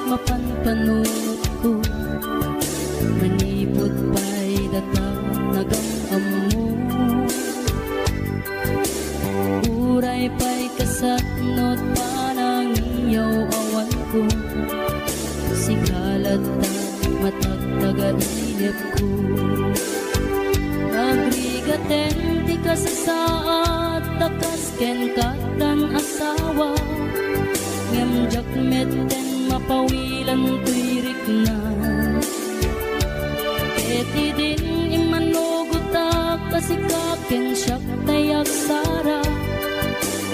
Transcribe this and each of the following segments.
mapanpanunot ko. Manipot pa'y data nagamam mo. Uray pa'y kasatnot panang iyaw awan ko. Sikalat na matagtaga-inip ko. Nagrigaten di ka sa saat, takas ken katan asawa. Ngem jakmeten mapawilan tuirik na. Eti din imanugutak kasikaken siyak tayak sara.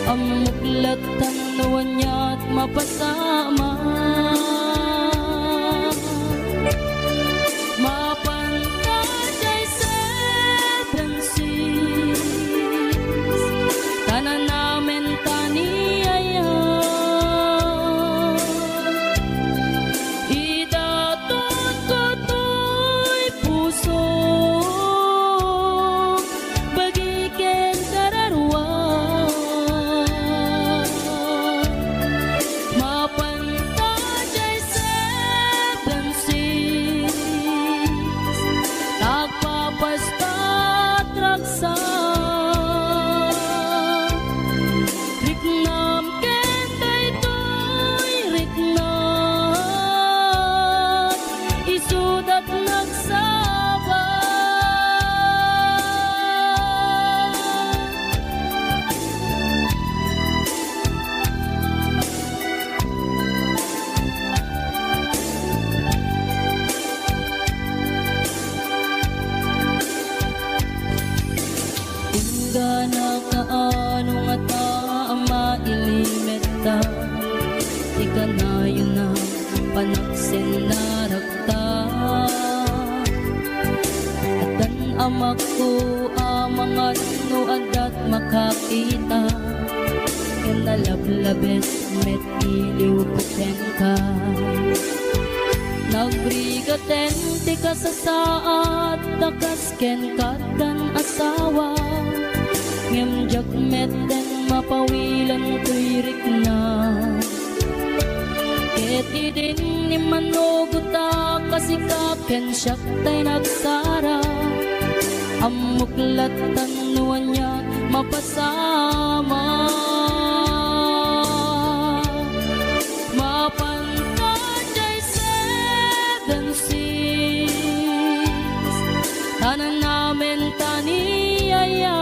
Amuklatan nawan niya't mapasama. Mapantay seven seas, tanan namin taniyaya. Idatot ko to'y puso, bagiken kararwa. Mapantay seven seas, tagpapastat raksa. Riknam ken daytoy riknat, isudat nagsaba. Tingga na kaano nga ta mailimeta. Ika na yun na panaksin na rakta. Atan amak ko amangat no adat makakita. Kinalablabes met iliw kuten ka. Nagrigaten di ka sa saat, takas ken katan asawa. Ngem jakmeten mapawilan tuirik na. Eti din ni manuguta kasikaken siyak tay nagsara. Amuklatan nuwan niya mapasama. Mapantay seven seas, tanan namin taniyaya.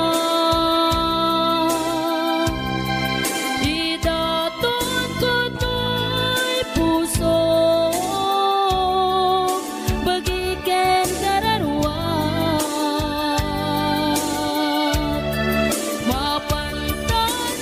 Idatot ko to'y puso, bagiken kararwa. Mapantay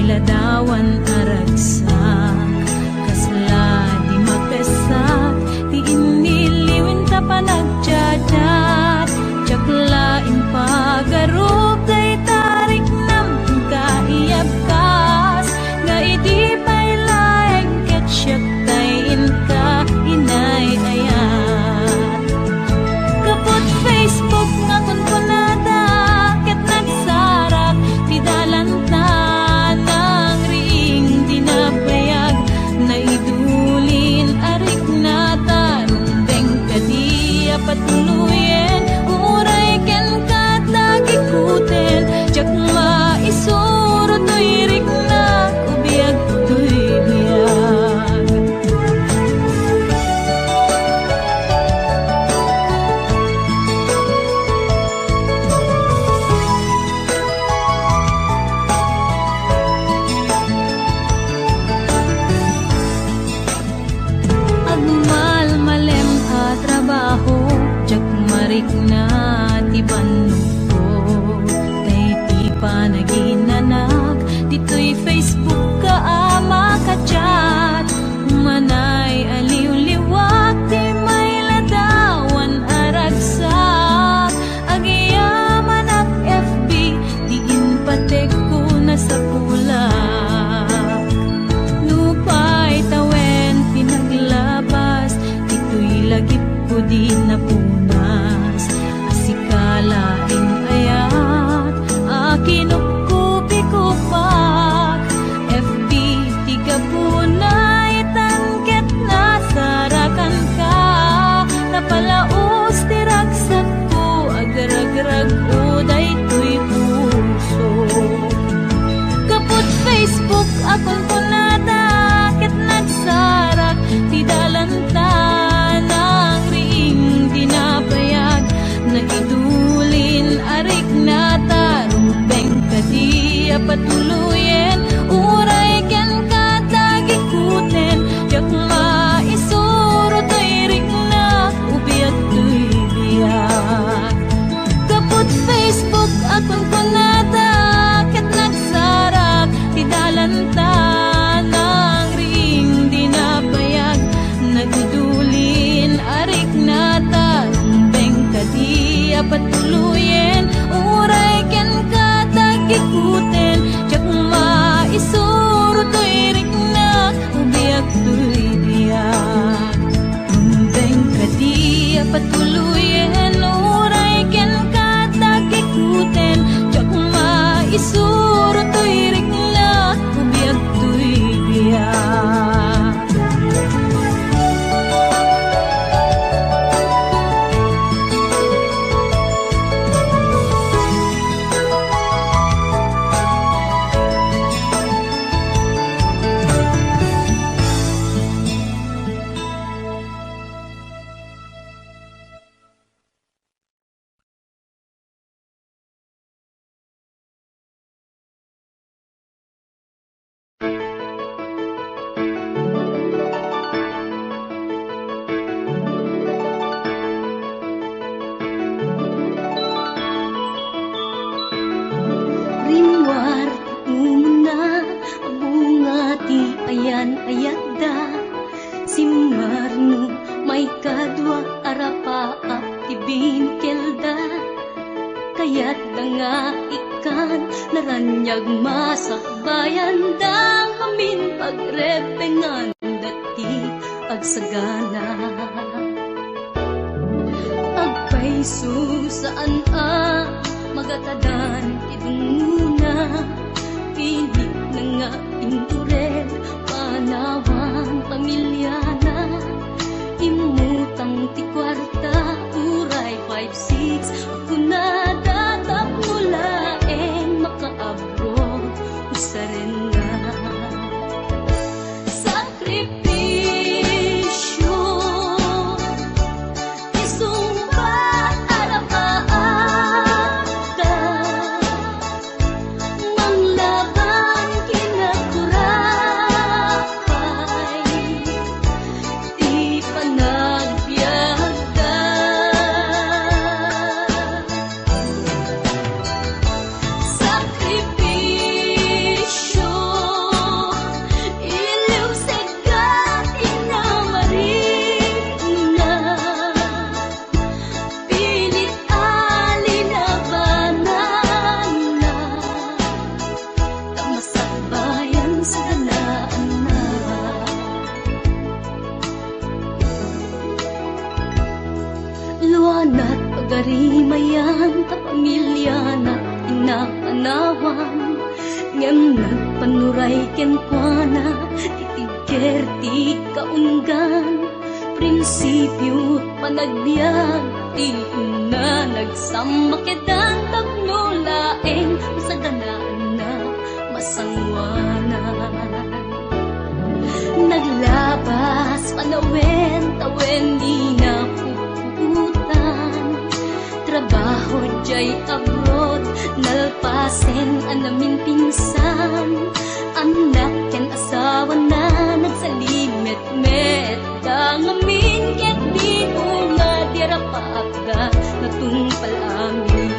ladawan aragsak, kasla di makasak, di iniliwin ta pa nagjadat, tsaklain pagarup day tarik nam kaiyabkas, nga idi pa'y laeng ketsyat tayin ka inay ayat. Kapot Facebook nga kunkunada, ket nagsarak ti dalanta ng ring dinabayag, naidulin arik na tarumbeng kadiya patuluyen, uray ken katagi kuten, jak maisuro to'y rik na ubiyag to'y biyag. Agmal malem a trabaho, jak marik na ti bannuko, tay ti panaginanak, dito'y Facebook ka ama ka chat, manay aliw-liwak, ti may ladawan aragsak, agiyaman ak FB, diin patek ko na sa kulak. Lupay tawen pinaglabas, ito'y lagip ko di napunas, asikalain ayat, akinupkupi ko pa, FB tiga punay tangket na sarakan ka, napalaos tiragsat ko, agaragrag uday to'y puso. Kapot Facebook akon kunada, ket nagsarak ti dalanta ng ring dinabayag, naidulin arik na tarumbeng kadiya patuluyen, uray ken katagi kuten, jak maisuro to'y ring na ubiyag to'y biyag. Kapot Facebook akon kunada, ket nagsarak ti dalanta ng ring dinabayag, nagdulin arik na tarumbeng kadiya patuluyen, uray ken katagi kuten, jak maisuro to'y ring na ubiyag to'y biyag. Rumbeng kadiya patuluyen, uray ken katagi kuten, jak maisuro to'y ring na ubiyag to'y biyag. Rimwar umuna, bunga ti ayan ayagda, simmarno may kadwa arapa at ti binkelda, kayat da nga ikan naranyag masakbayan da, amin pagrepengan dati agsagana. Agpaiso saan magatadan idunguna, pilit na nga indurel, panawan pamilyana, imutang ti kwarta, uray 5-6, kunada tapnulaeng makaabot, usaren nga. Sakripisyo, isumpa arapaata, pinapanawan ngem nagpanuray ken kuana titigker ti kaunggan prinsipyo panagbiag ti na nagsamakedan tapno laeng masaganaan na masangwanan naglabas panawen tawen di na puputan trabaho jay abroad nalpasen anamin pinsan anak ken asawa na nagsalimet met dangamin ket di nga dirapaagda natungpal amin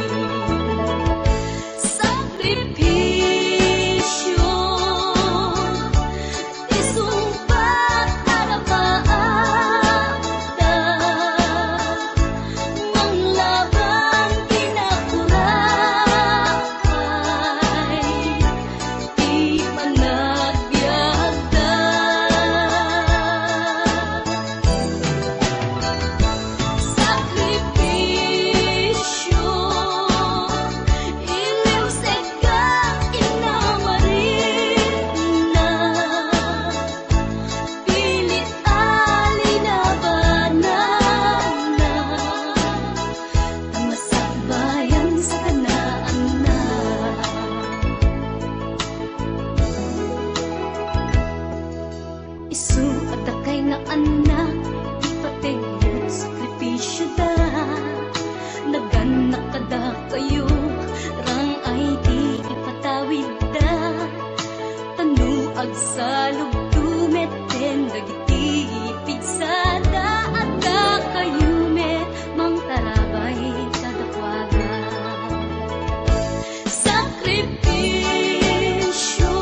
sakripisyo isumpat arapaagda manglaban kinakurakay di panagbiagda sakripisyo iliw seka inamarin na pilit alinabanan na masakbayan sa kanaan na isu at akay na anak ipategot sakripisyo da naganak kada kayo rang ay di ipatawid da tanuag sa lugdumet ten dagiti pigsada at da kayo met mang tarabay kadakwaga sakripisyo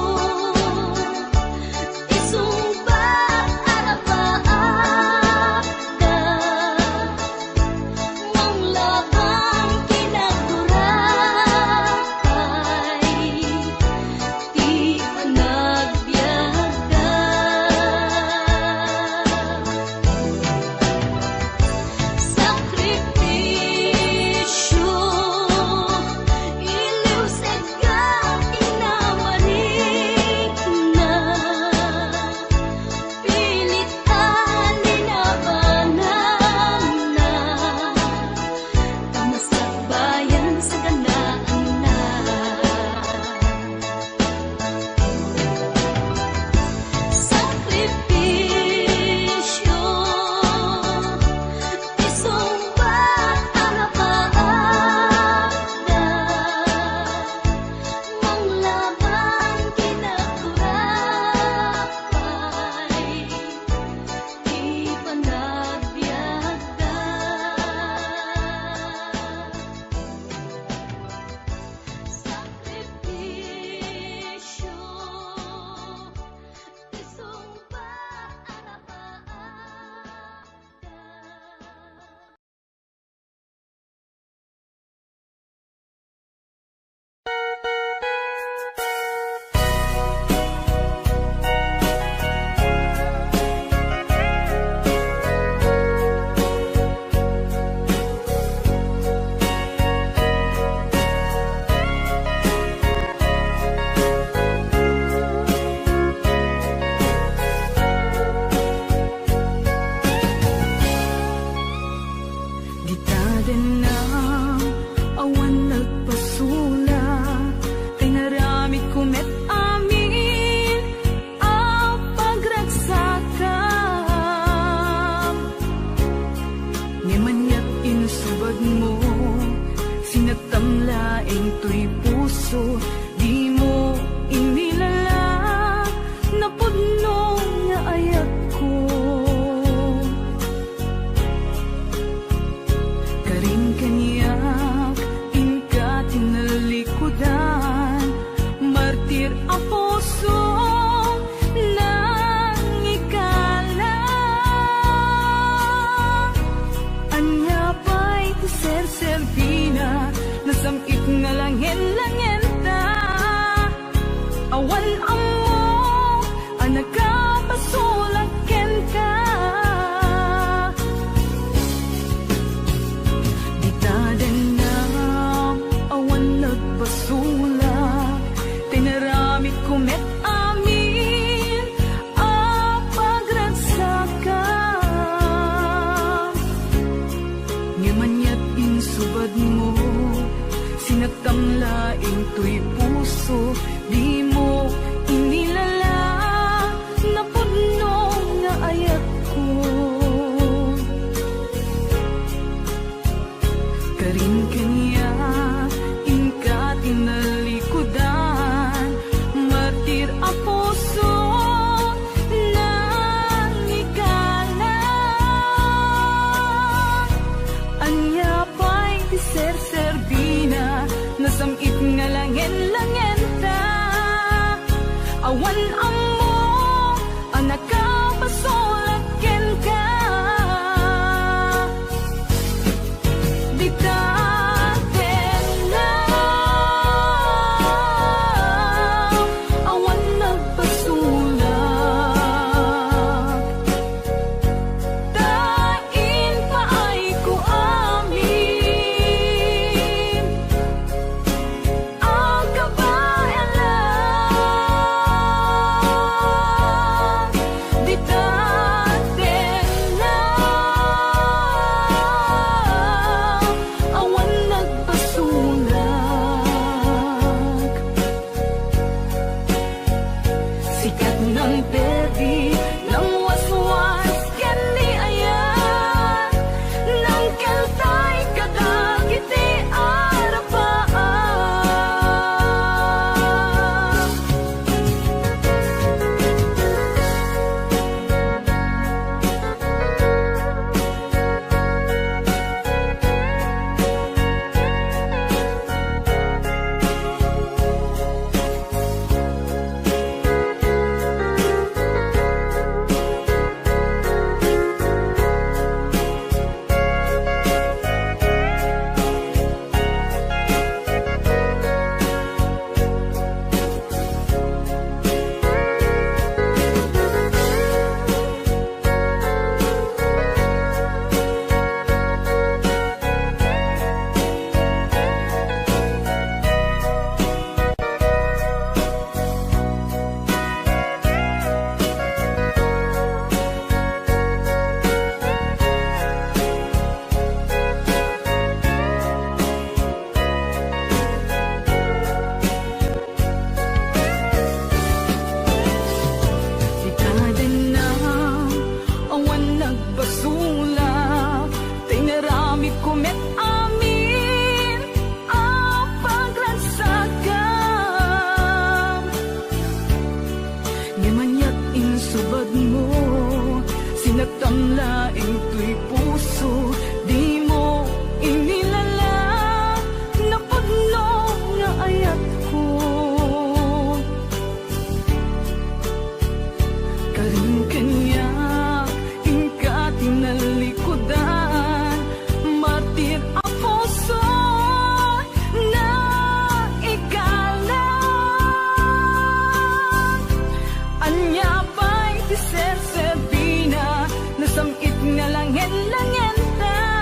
isumbat arapaagda manglaban kinakurakay di panagbiagda sakripisyo iliw seka inamarin na pilit alinabanan na kamasakbayan sa ganaan na sakripisyo isumbat arapaagda manglaban kinakurakay di panagbiagda sakripisyo isumbat arapaagda Gitaden na awan nagpasulat kay naramid kumet amin ang pagragsakam ngemanyak insubad mo sinatamlaeng tuy puso di mo inilala napudno nga ayak ko karin kanyak inka tinalikudan martir ang puso nang ikala anya pa'y ser Servina nasamit nga langin-langin ta awan amo ang nakapasulakin ka. Di daten na awan nagpasulak. Dain pa ay ko amin ang kabayan lang. Di daten na awan nagpasulak. Sikat ng perdi ng waswas kani ayan ng keltay kadagiti arapaan. Ikaden na awan nagpasulak. Tinarami ko met amin ang paglansagam. Ngamanyak insubad mo sinaktan laing tuy puso. Di mo inilala na pudno nga ayat ko. Karing kanya ingka tinalikudan. Martir ang puso na ikalang. Anya ba'y ti Ser Sabina nasamit nga langen-langen ta.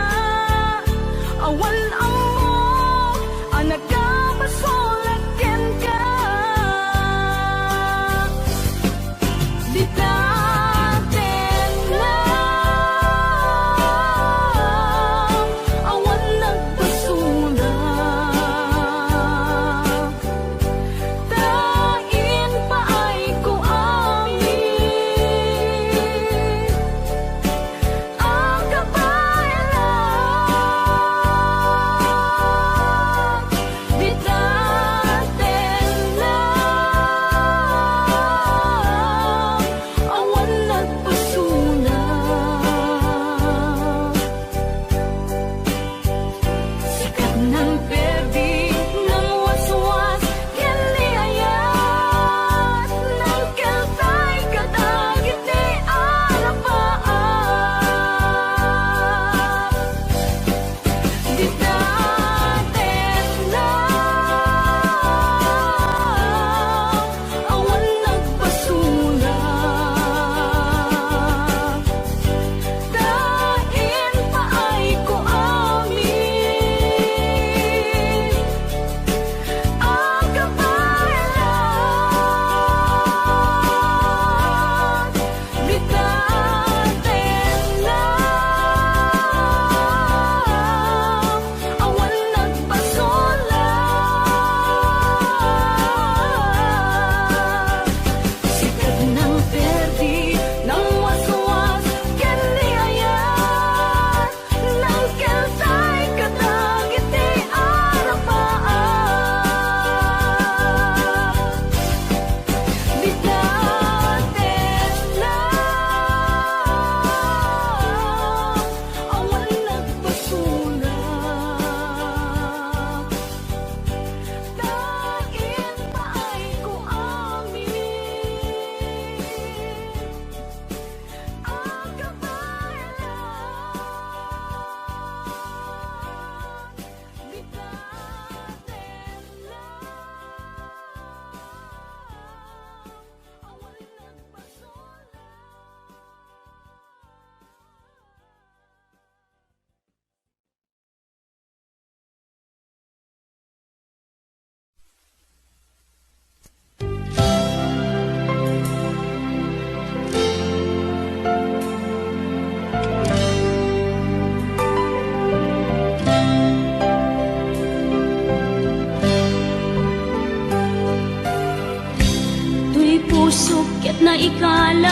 na ikalang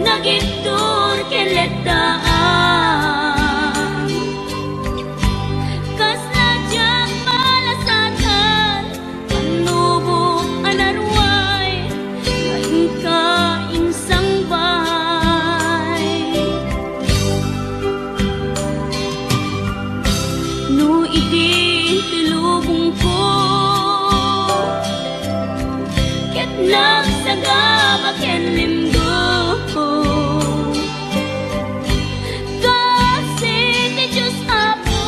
nagitur keletaan kas nadyang malasatan panubok anarway ngayon ka insang bahay no iti tilubong ko ket nagsagabak ken limdo kasi ti Diyos Apo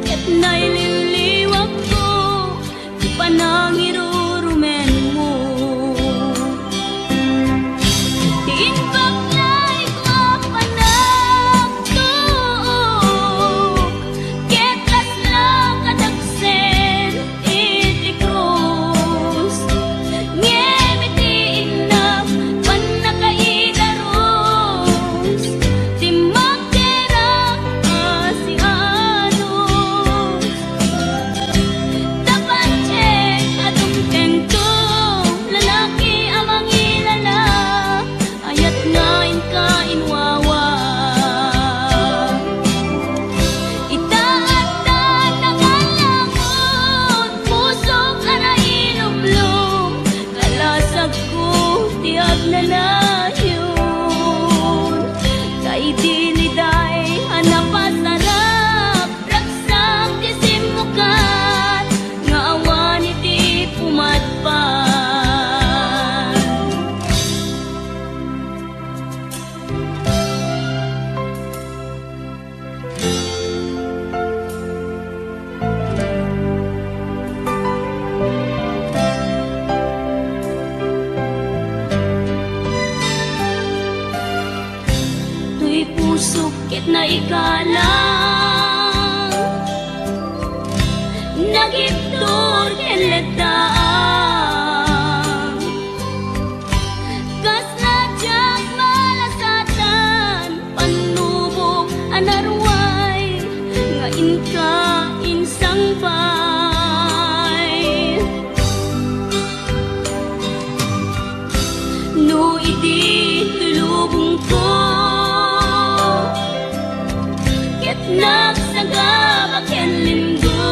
ket naililiwag ko ti panangirurumen mo ti imbag lay ko panagtuok ket laslang kadagsen iti krus ngem iti inam panakaidarus ti magderang asianos dapat check adung tengtong lalaki amang ilala ayat ngain ka inwawa itaatan nangalangon pusok arailumlum kalasag ko ti agnanayon kay diliday hanapasarap raksak ti simukan nga awan iti pumatpan tuy pusok ket na ikalang nagiptor ken letaan kas nadyang malasatan panubok anarway ngain ka insang bay no iti tulubong ko ket nagsagabak ken limdo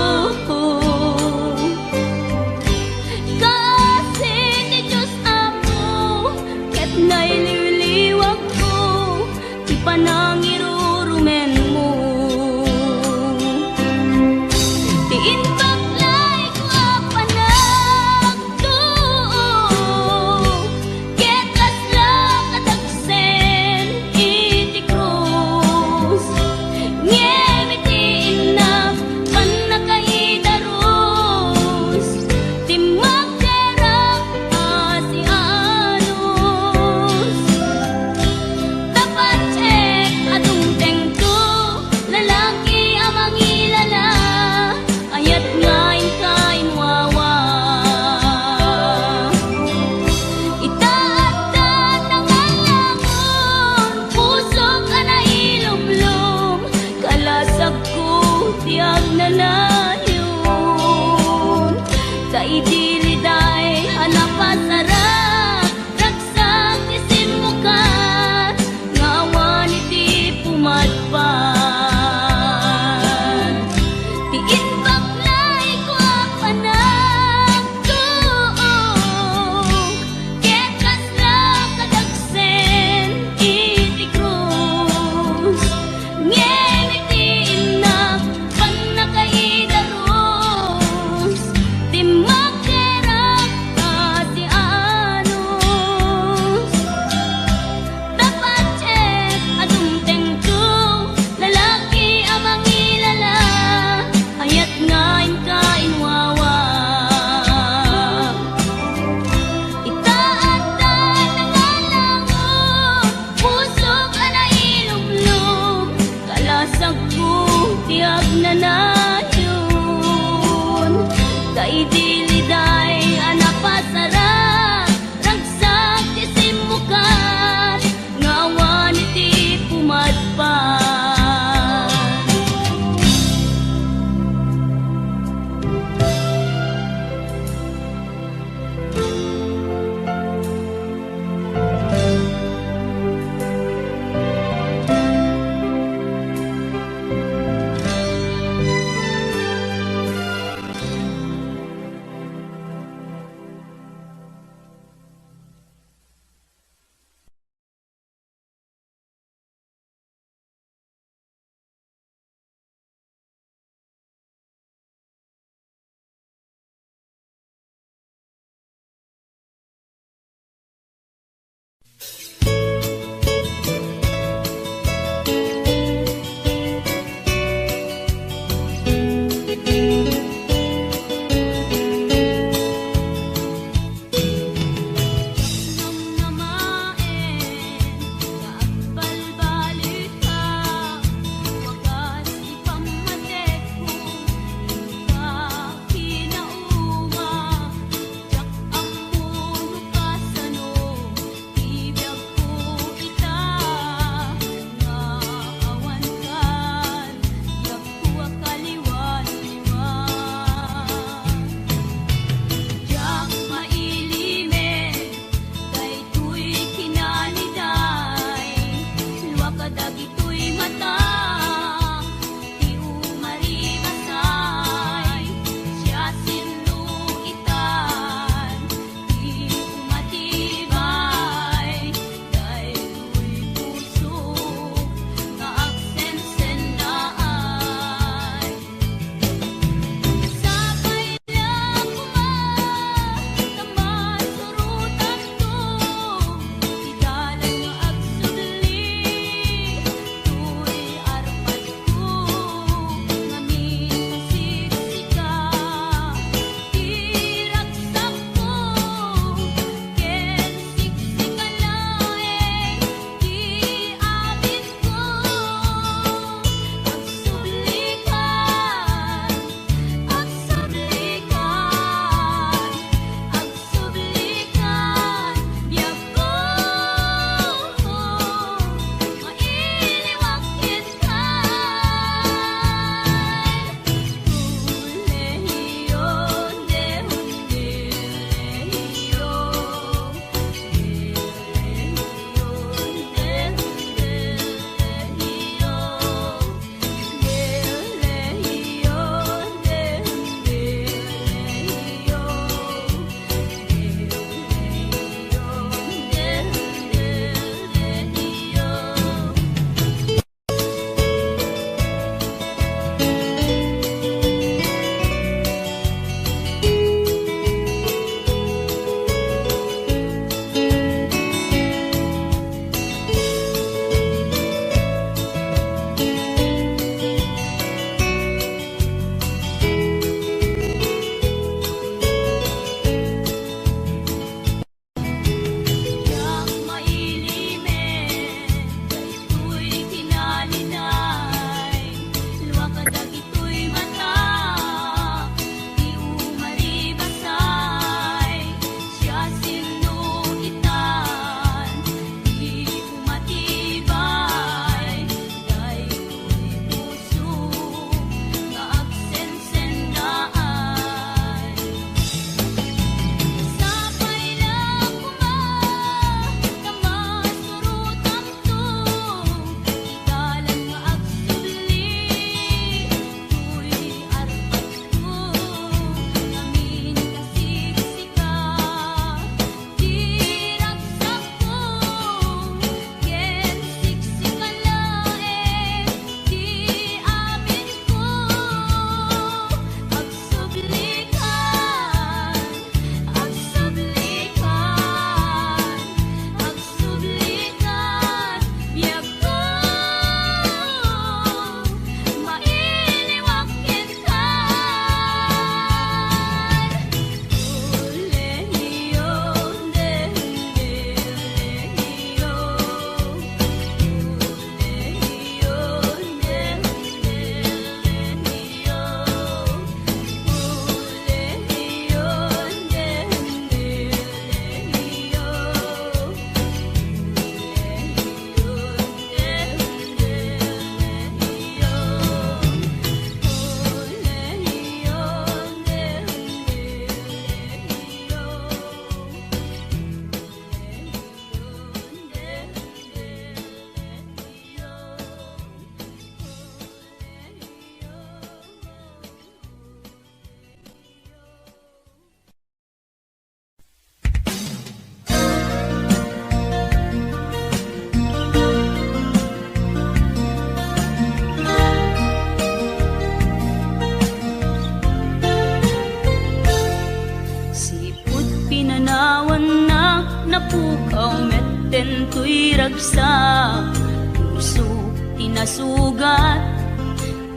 napukaw metten tuy ragsak, puso tinasugat,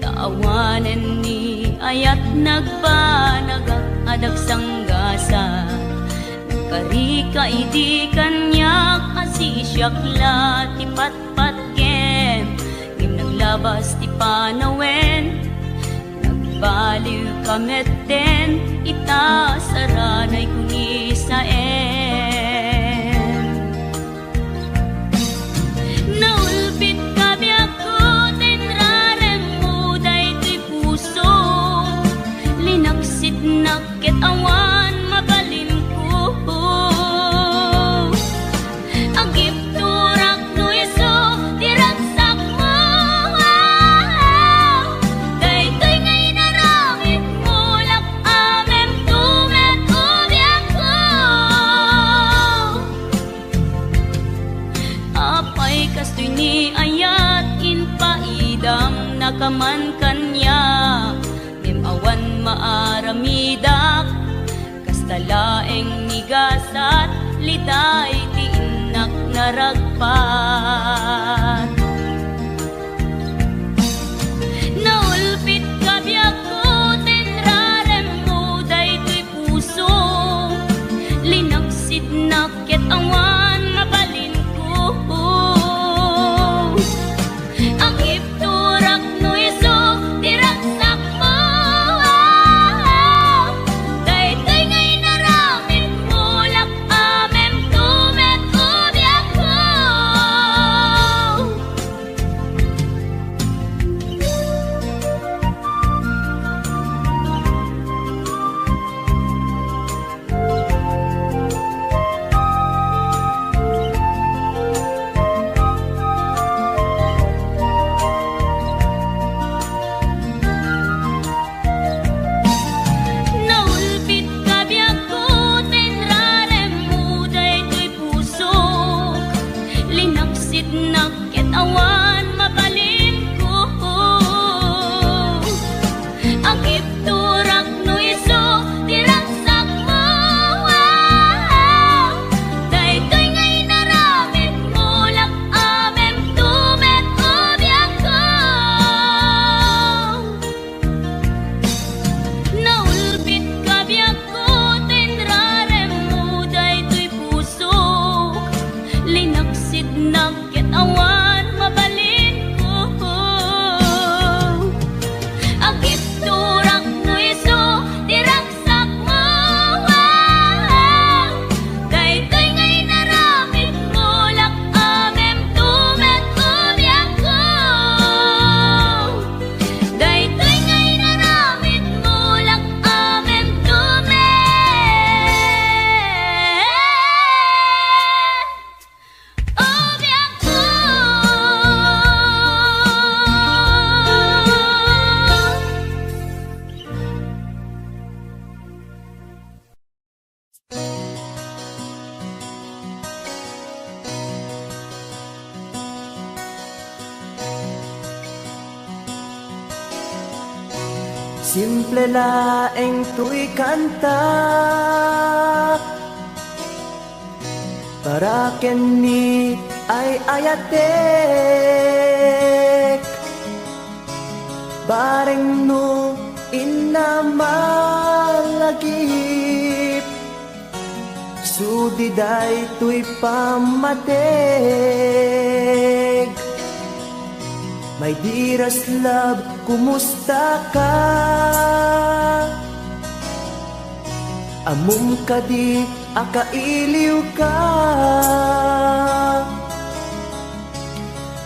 taawanan ni ayat nagpanagak adag sanggasa. Karika idi kanyak asisyakla ti patpatken, ngim naglabas ti panawen, nagbaliw kametten, ita saranay kuni saen. Naulpit kabiyak ko, tenrarem mo daytoy puso, linaksit nakit awan mabalin ko. Agip turak no iso, diragsak mo, daytoy ngay naramit mo, lak amem tumet ubiyak ko. Apay kastoy ni ayat inpaidam nakaman kanya, awan maaramidak, kastalaeng nigasat, litay ti inak naragpat. Naulpit kabiyak ko, tenrarem mo daytoy puso, linaksid nakit awan mabalin ko. Ang ipturak no iso, diragsak mo, daytoy ngay naramit mo, lak amem tumet ubiyak ko. Naulpit kabiyak ko, tenrarem mo daytoy puso, linaksit nakit awan mabalin ko. Ang ipturak no iso, diragsak mo, daytoy ngay naramit mo, lak amem tumet ubiyak ko. Naulpit kabiyak ko, tenrarem mo daytoy puso, linaksid nakit awan mabalin ko. Agip turak no iso, diragsak mo, daytoy ngay naramit mo, lak amem tumet ubiyak ko. Daytoy ngay naramit mo, lak amem tumet ubiyak ko. Simple laeng tuy kanta, para kenni ay ayatek, bareng no inamalagip, sudiday tuy pamateg. My dearest love, kumusta ka? Amum ka di akailiw ka,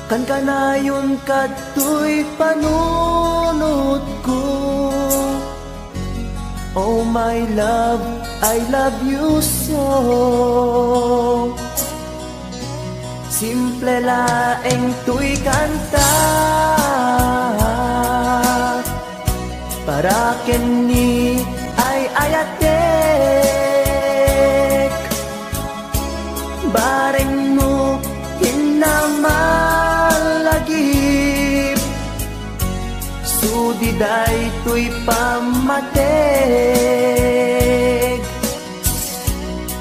kan kanayon kato'y panunod ko. Oh my love, I love you so. Simple laeng tuy kanta, para kenni ay ayatek, bareng mo hinamalagip, sudiday tuy pamateg.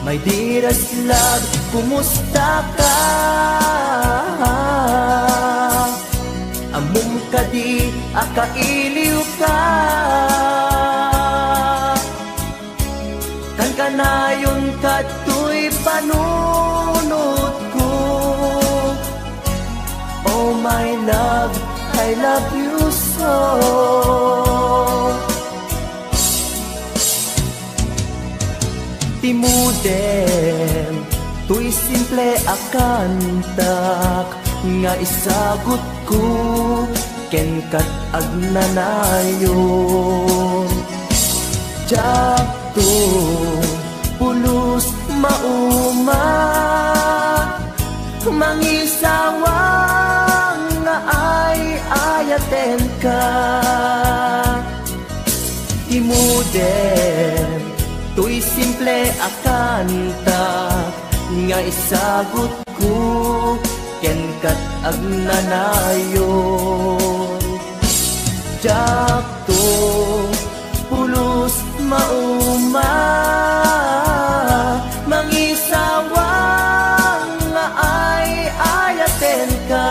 My dearest love, kumusta ka? Amom ka di akailiw ka. Kan kanayon kato'y panunod ko. Oh my love, I love you so. Timudem, tuy simple akantak, nga isagot ko, ken kat agnanayon. Jakto, pulos mauma, mangisawang nga ay ayaten ka. Timudem, tuy simple akanta, nga isagot ko, ken kat agnanayon. Jakto, pulos mauma, mangisawang nga ay ayaten ka.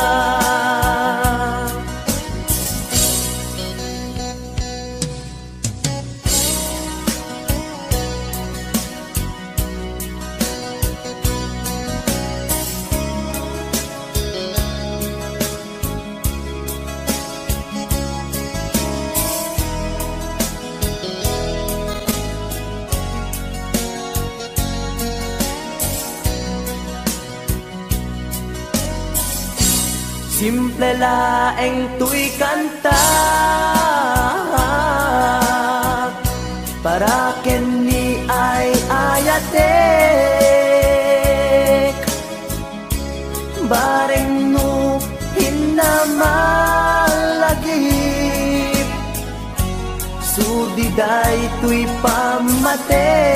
Simple laeng tuy kanta, para ken ni ay ayatek. Bareng no hinamalagip, sudiday tuy pamatek.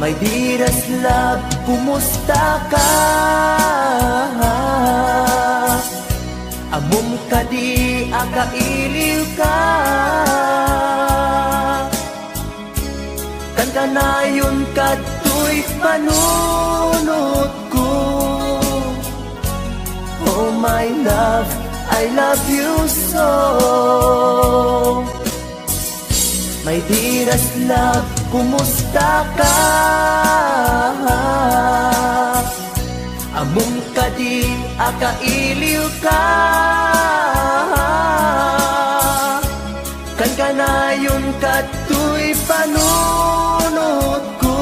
My dearest love, kumusta ka? Amom ka di akailiw ka. Kan kanayon kato'y panunod ko. Oh my love, I love you so. My dearest love, kumusta ka? Amom ka di akailiw ka. Kan kanayon kato'y panunod ko.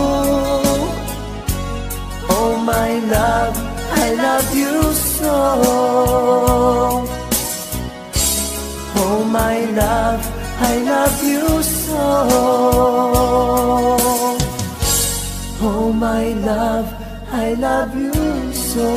Oh my love, I love you so. Oh my love, I love you so. Oh my love, I love you so.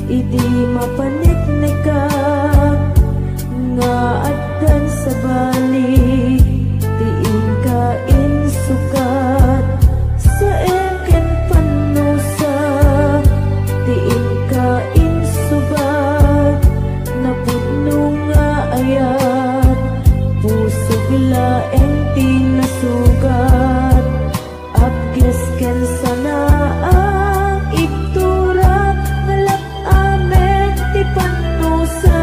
Idi mapaniknikan nga addan sa balik, tiin kain sukat sa eken panusa, tiin kain subat napudno nga ayat, pusog laeng tinasugat, abges ken sana ang iktura nalak amen ti panusa.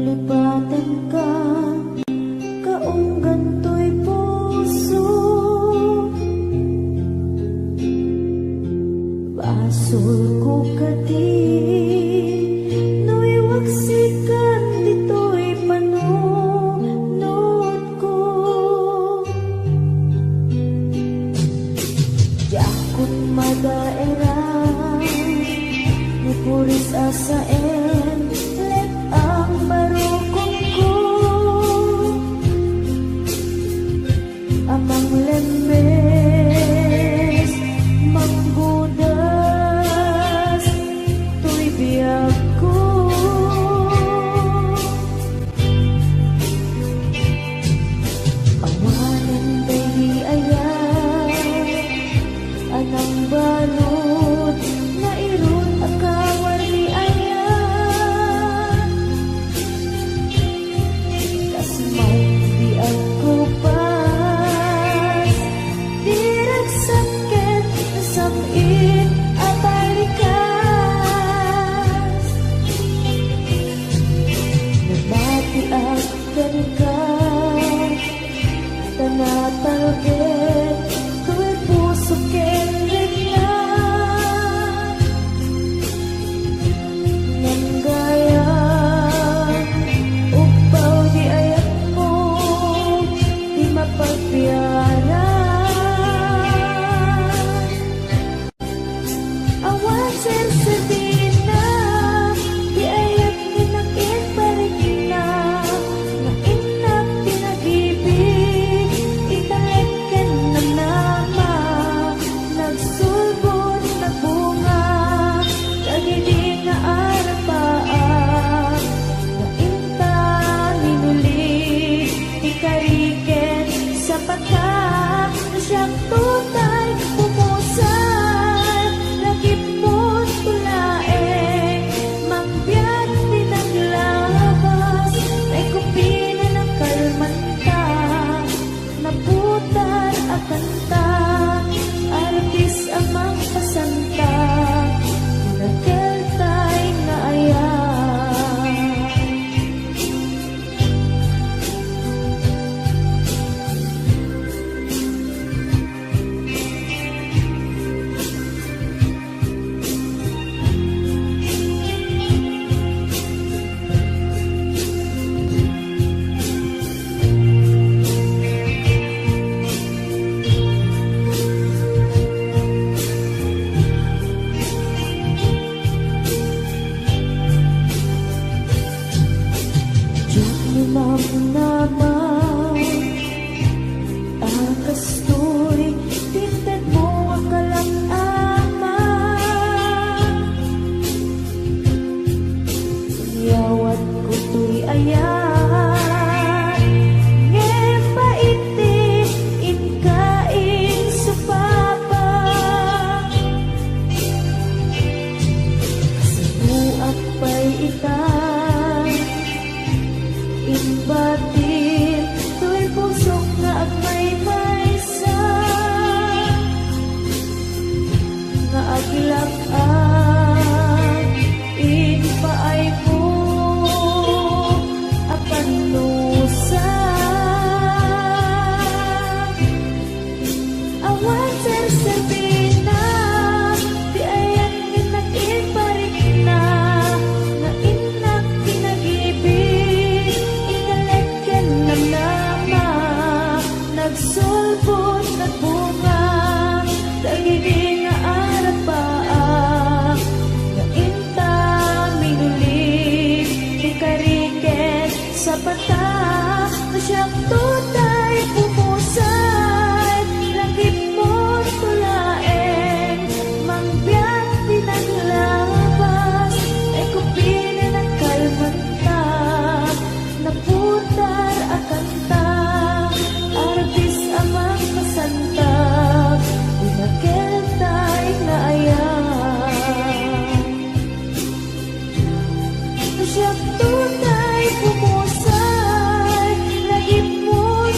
nalipatan ka, kaunggan to'y puso. Basol ko kati, no'y waksikan dito'y panunod ko. Yakot madaerang, ni puris asaen, let ang barukong ko. Amang lembes, manggudas, to'y biyag ko. Awanan ba'y ayan, anang balot, na irot akawar ni ayan. Kas may biyag ko pas, dirag sakit na samin abalikas. Nabati at kanikas, tanatalgit, ko'y puso kenrig na. Nang gaya, upaw di ayat mo, di mapagpiara. Awan sersedin na, di ayat ninakit paligid na. Nga inak pinag-ibig, italagkan na nama. Nagsulbon na bunga, kagidi nga arapaan. Nga inta minuli, ikariken sa pata. Na siyang tutay pumusan, lagip mo't tulaeng. Mangbiyak pinaglabas, ay kupina ng kalmanta. Naputar at kanta, artis amang pasanta. Nagkeltay na ayan. Diyak ni naman, takas to'y tintad mo ang kalak-ama. Yawat ko to'y ayan, ngayon paitin, inkain sa papa. Sinuak pa'y itan, imbatin, to'y pusok nga at may maysa. Nga agilak-an, inpaay mo, apan nusa. Awan serserbi na, di ayan ginagin parik na. Nga inak pinag-ibig, ikalagyan ng nama. Nagsulbon na bunga, dagiging nga arapaan. Nga inta minuli, ikariket sa pata. Na siyang tutay pumusay, langit mo't tulaeng. Mangbiyak pinaglabas, ay kupina ng kalmanta. Naputar at kanta, artis amang kasanta. Pinagkeltay na ayan. Na siyang tunay pumusay, lagip mo't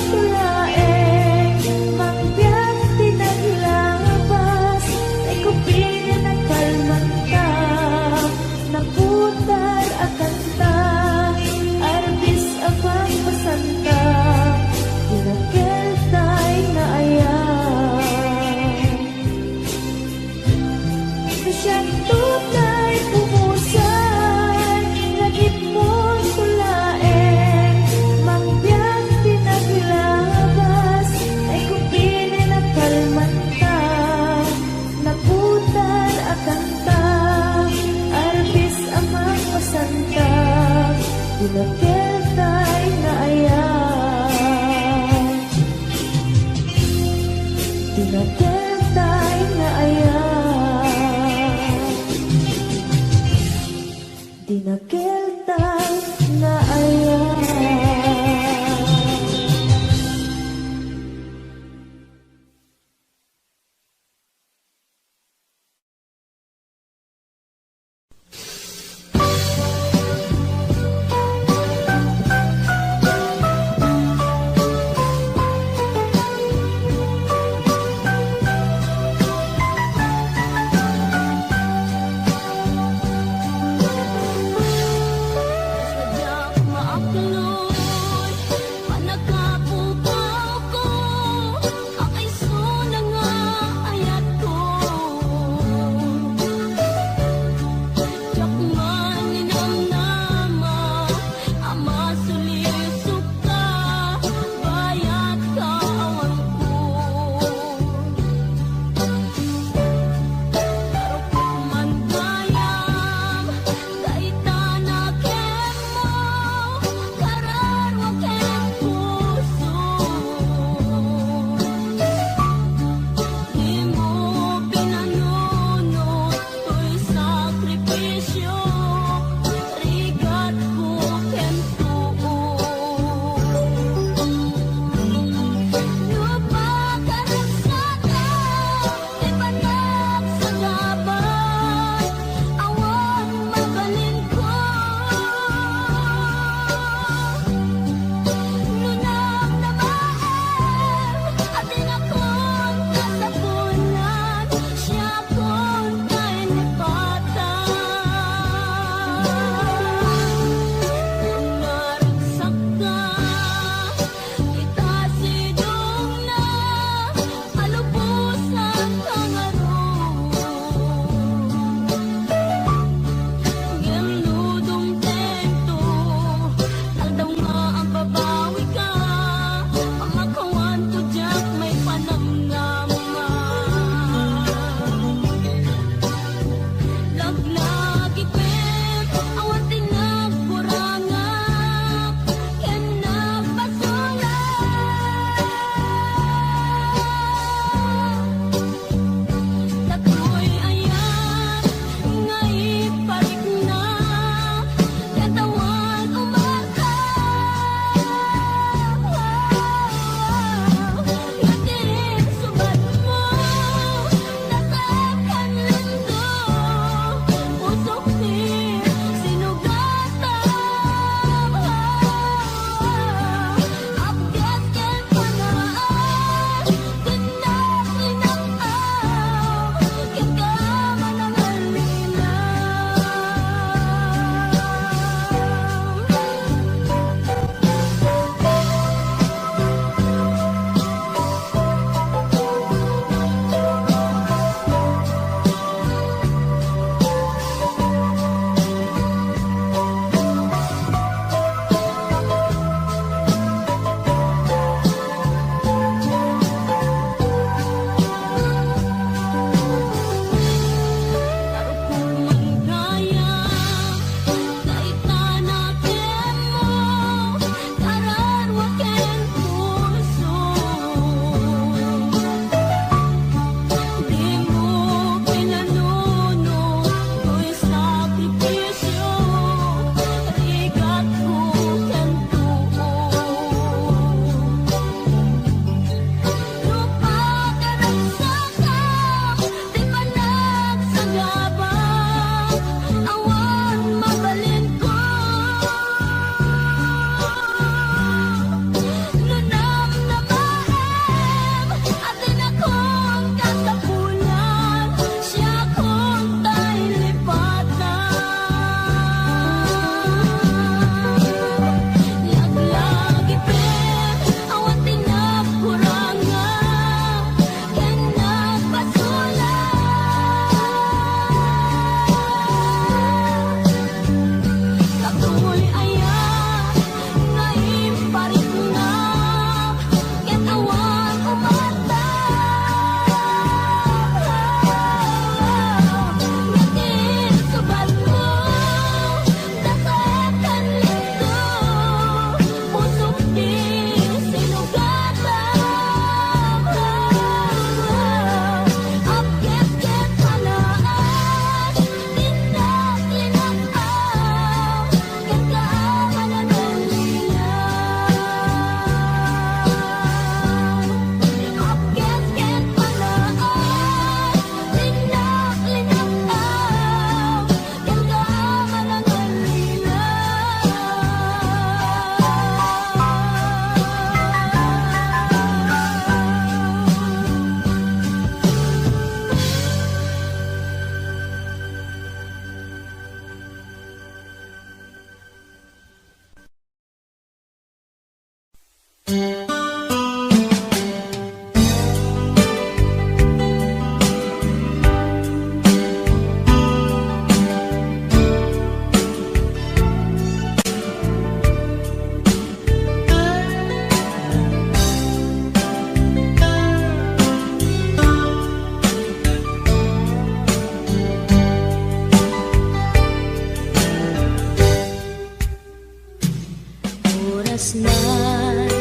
Nagkasnan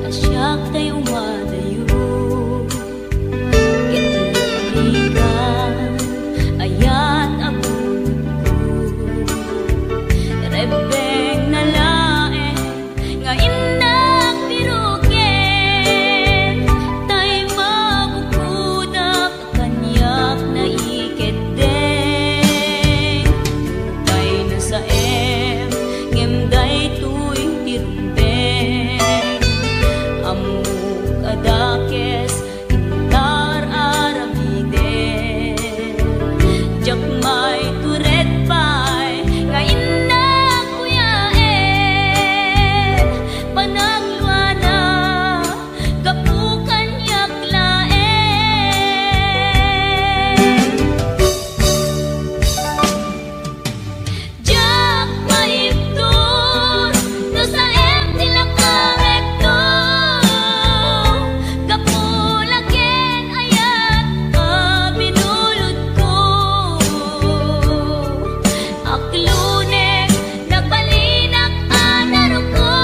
asya kay umadayo Kitluligan ayat abot ko Rebeng na laeng nga indak pirugen Tay mabukudak kanyak na iketeng Tay na sa ngemday tuwing tirumbeng Amuk adakes intar arabiden Jakmay turet pay nga indak kuyaen Panagluana kapukan yaklaen Jak maiptur no sa tilakawekto Kapulaken ayat binulod ko Aklunek nagbalinak anaro ko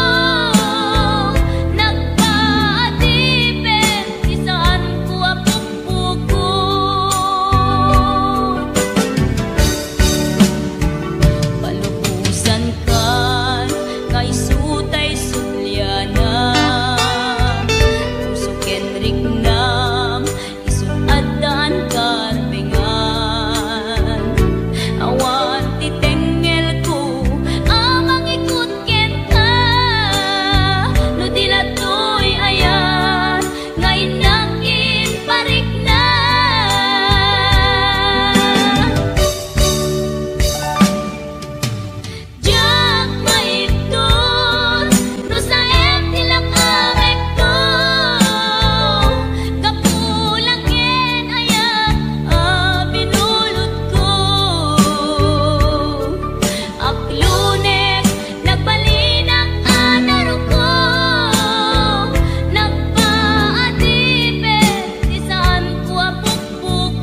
Nagpaatipin isaan ko apukpukon Palubusan kan kay sutay sulyana Pusuken rignam isun adan karbengan Awan titengel ko amang ikut kenta No dilatoy ayan ngayon nangin parik na Jak maiptur no sa tilakawekto Kapulaken ayat binulod ko Aklunek nagbalinak anaro ko Nagpaatipin isaan ko apukpukon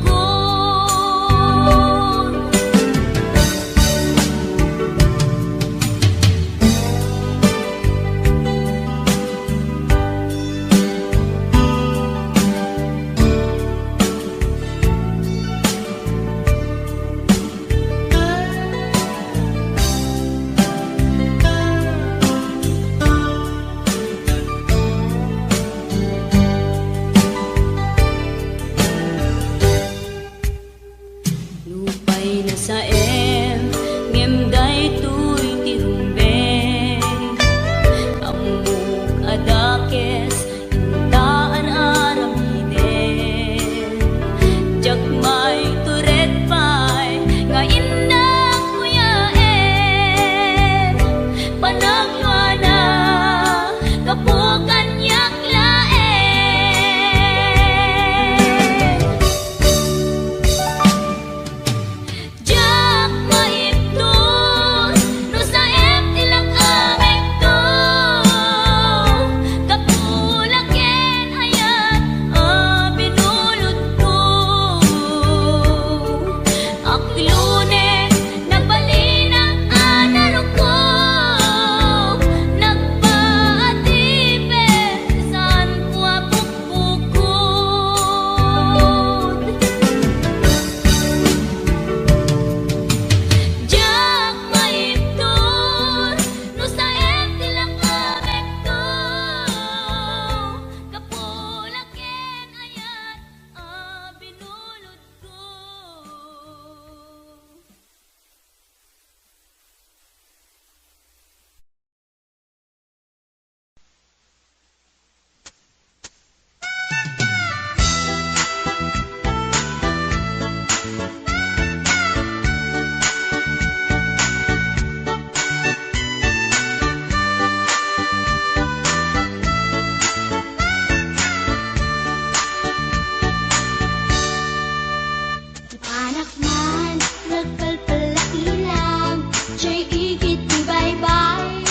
Lupay na sa ngemday tuy tirumbeng Amuk adakes intaan aramiden Jakmay turet pay nga indak kuyaen Panagluana kapukan yaklaen Jak maiptur no sa tilakawekto Kapulaken ayat binulod ko Aklunek nagbalinak anaro ko Nagpaatipin isaan ko apukpukon Jak maiptur no sa tilakawekto Kapulaken ayat binulod ko Anak man, nagpalpalak ilang Siya'y igit ni bye-bye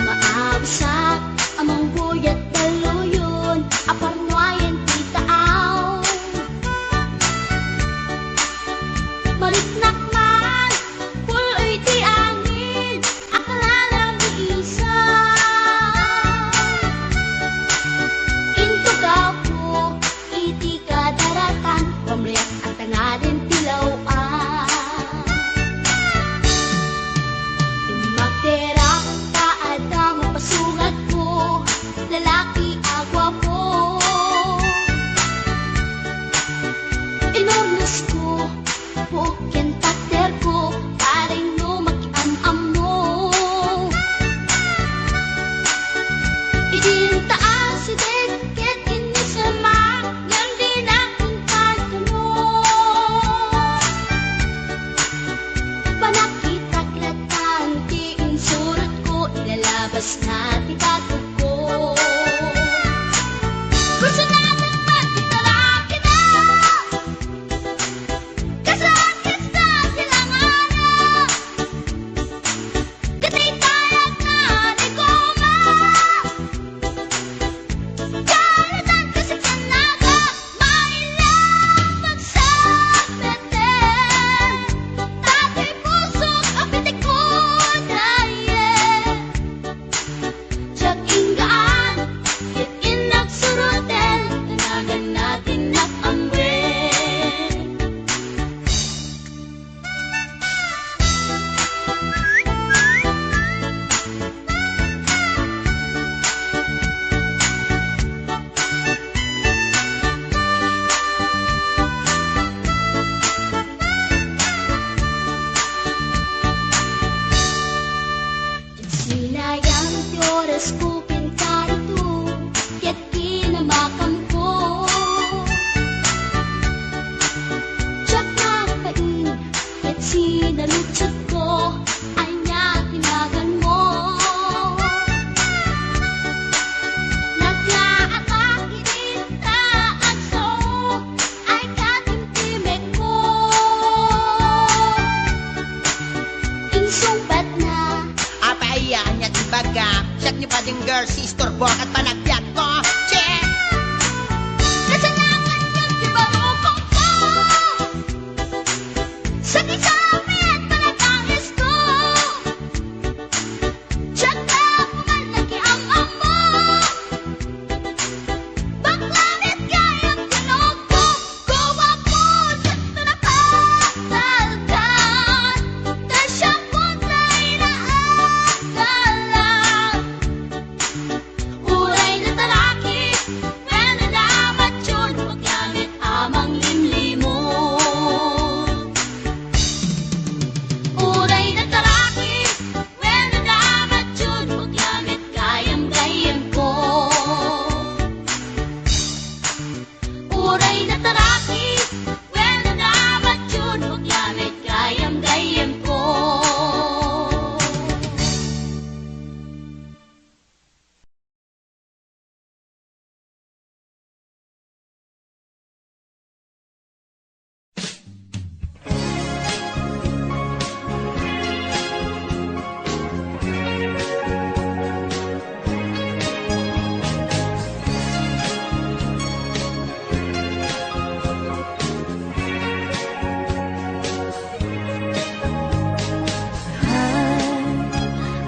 Maabsak amang buyat daluyon Aparnuayan titaaw Maritnak man, puloy ti angin Akala Bas na titago ko. Gusto natin magkitala kita, kasakit sa silanganan. Katay tayag na ligoma, kalatan kasi kanaga. Mailang magsabete, tatay puso't apitik ko daye. Tiyak inggaan, hitin nagsurutin, tanagan natin nakamwe. Sinayang ti oras ko pinkarito, ket kinamakam ko. Tiyak nakapain, ket sinalutsot ko, anya tinagan mo. Naglaatang inita at so, ay katimtimek ko. Insumbat na Apayaan niya tibaga, siyak niyo pa din girl, sister, bok at panagbiag ko. Check! Kasalanan yun, di ba rupang ko? Sa kisabi at panatangis ko, tiyak na pumalaki ang amo. Baklamit kayang tinog ko, gawa po sa tunapagdaldan. Dahil siyang puntay na agalan. Uray na talaki, when nalamat yun, paggamit amang limlimon. Uray na talaki, when nalamat yun, paggamit gayam-gayam ko. Uray na talaki, when nalamat yun, paggamit gayam-gayam ko.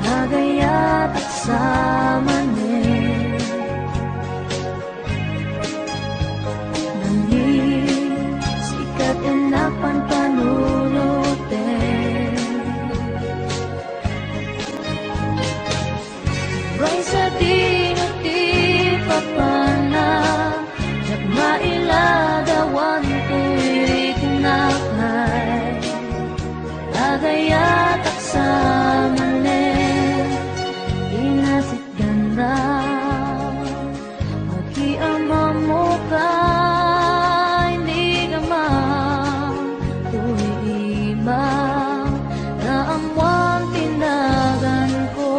Agayat at samanin, nanging sikat enapan panunutin. Ray sa dinuti papana, jak mailagawan ko'y tinakay. Agayat at samanin, inasit ganda, magkiama mo ka, hindi ka tuwiba, na amwang tinagan ko.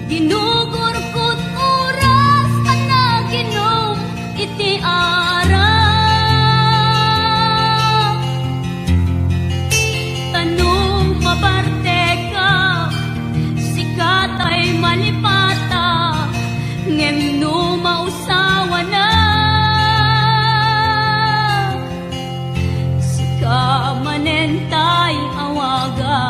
Ginugurkot oras panaginom iti ara. Tanong maparte ka, sikat ay malipata, ngem no mausawa na. Sika manentay awaga.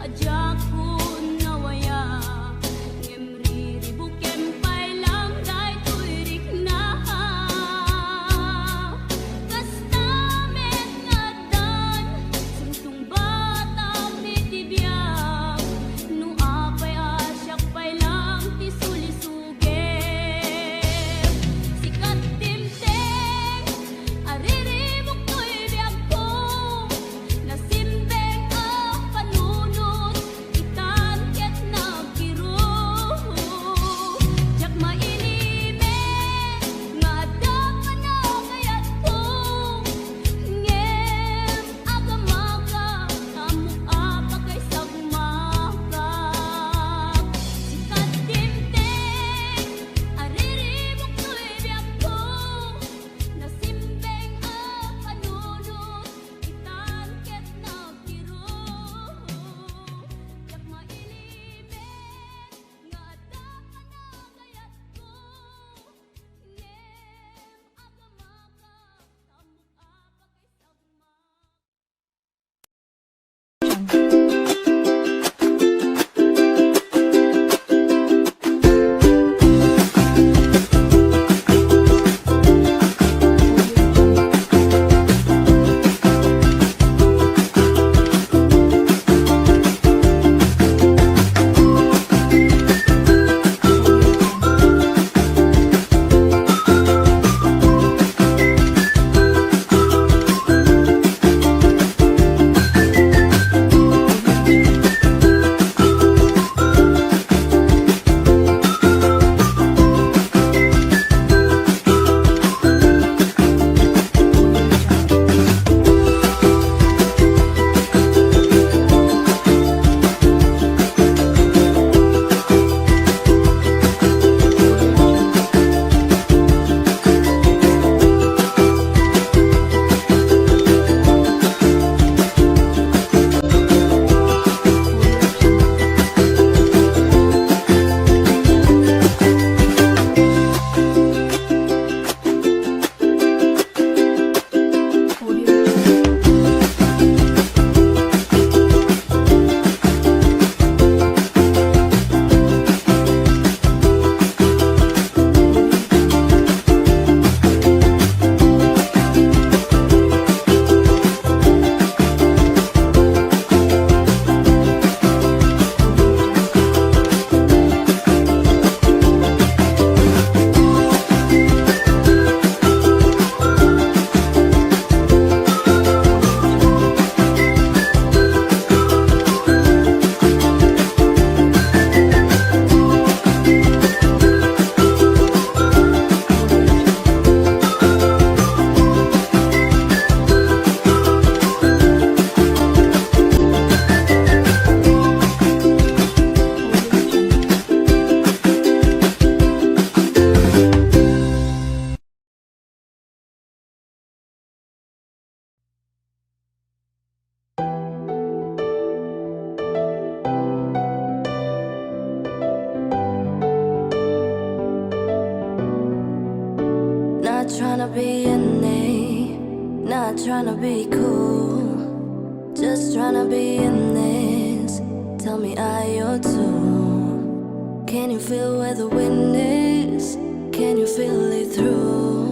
Padyak ko nawaya ngem riribukem pailang day tuirik na kastamet ngadan sumtung batang nitibiyag no apay asyak pailang tisulisuge sikat timteng ariribok to'y biyag ko nasimbeng ang panunot itan ket nagkiro jak mainime nga dapat na kayat ko ngem agamaga kamuk apa kay sagmakak sikat timteng ariribok to'y biyag ko nasimbeng ang panunot itan ket nagkiro jak mainime nga dapat na kayat ko ngem agamaga kamuk apa Not tryna be an A, not tryna be cool, just tryna be in this. Tell me, are you too? Can you feel where the wind is? Can you feel it through?